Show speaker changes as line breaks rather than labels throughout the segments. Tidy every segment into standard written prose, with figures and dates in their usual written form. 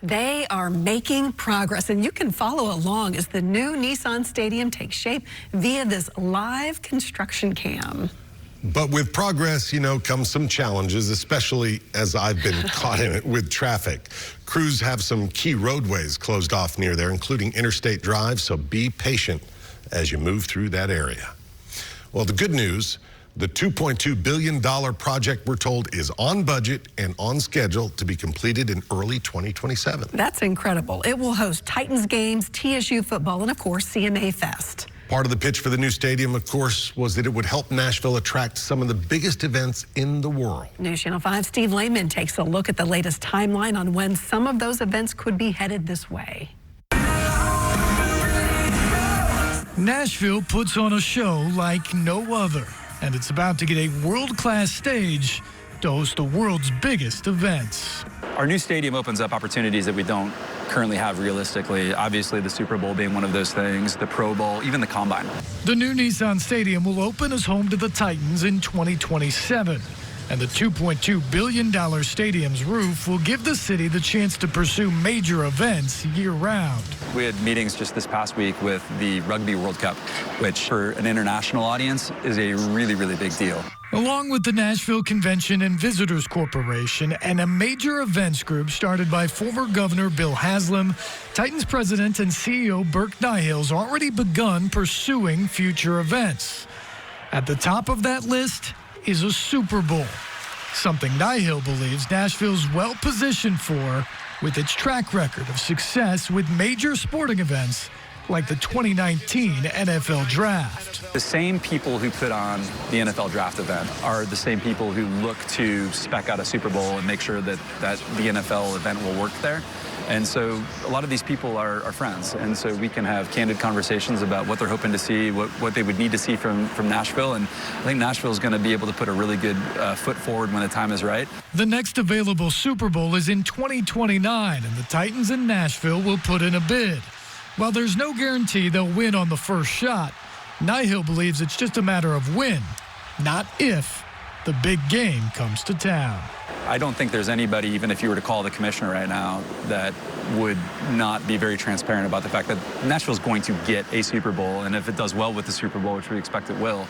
They are making progress, and you can follow along as the new Nissan Stadium takes shape via this live construction cam.
But with progress, comes some challenges, especially as I've been caught in it with traffic. Crews have some key roadways closed off near there, including Interstate Drive, so be patient as you move through that area. Well, the good news, the $2.2 billion project, we're told, is on budget and on schedule to be completed in early 2027.
That's incredible. It will host Titans games, TSU football, and of course, CMA Fest.
Part of the pitch for the new stadium, of course, was that it would help Nashville attract some of the biggest events in the world. News Channel 5's Steve Lehman takes a look at the latest timeline on when some of those events could be headed this way.
Nashville puts on a show like no other, and it's about to get a world-class stage to host the world's biggest events.
Our new stadium opens up opportunities that we don't currently have realistically. Obviously, the Super Bowl being one of those things, the Pro Bowl, even the Combine.
The new Nissan Stadium will open as home to the Titans in 2027. And the $2.2 billion stadium's roof will give the city the chance to pursue major events year-round.
We had meetings just this past week with the Rugby World Cup, which for an international audience is a really, really big deal.
Along with the Nashville Convention and Visitors Corporation and a major events group started by former Governor Bill Haslam, Titans President and CEO Burke Nihill's already begun pursuing future events. At the top of that list is a Super Bowl, something Nihill believes Nashville's well-positioned for with its track record of success with major sporting events like the 2019 NFL Draft.
The same people who put on the NFL Draft event are the same people who look to spec out a Super Bowl and make sure that the NFL event will work there. And so a lot of these people are friends, and so we can have candid conversations about what they're hoping to see, what they would need to see from Nashville, and I think Nashville is going to be able to put a really good foot forward when the time is right.
The next available Super Bowl is in 2029, and the Titans in Nashville will put in a bid. While there's no guarantee they'll win on the first shot, Nihill believes it's just a matter of when, not if, the big game comes to town.
I don't think there's anybody, even if you were to call the commissioner right now, that would not be very transparent about the fact that Nashville's going to get a Super Bowl, and if it does well with the Super Bowl, which we expect it will,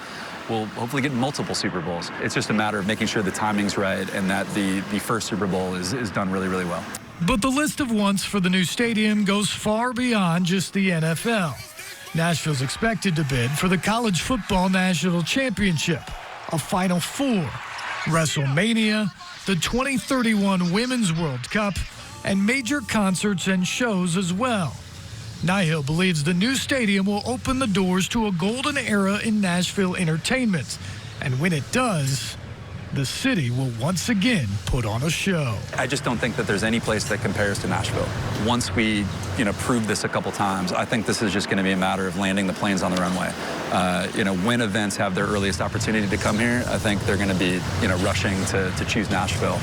we'll hopefully get multiple Super Bowls. It's just a matter of making sure the timing's right and that the first Super Bowl is done really, really well.
But the list of wants for the new stadium goes far beyond just the NFL. Nashville's expected to bid for the College Football National Championship, a Final Four, WrestleMania, the 2031 Women's World Cup, and major concerts and shows as well. Nihill believes the new stadium will open the doors to a golden era in Nashville entertainment. And when it does, the city will once again put on a show.
I just don't think that there's any place that compares to Nashville. Once we, prove this a couple times, I think this is just going to be a matter of landing the planes on the runway. When events have their earliest opportunity to come here, I think they're going to be, rushing to choose Nashville.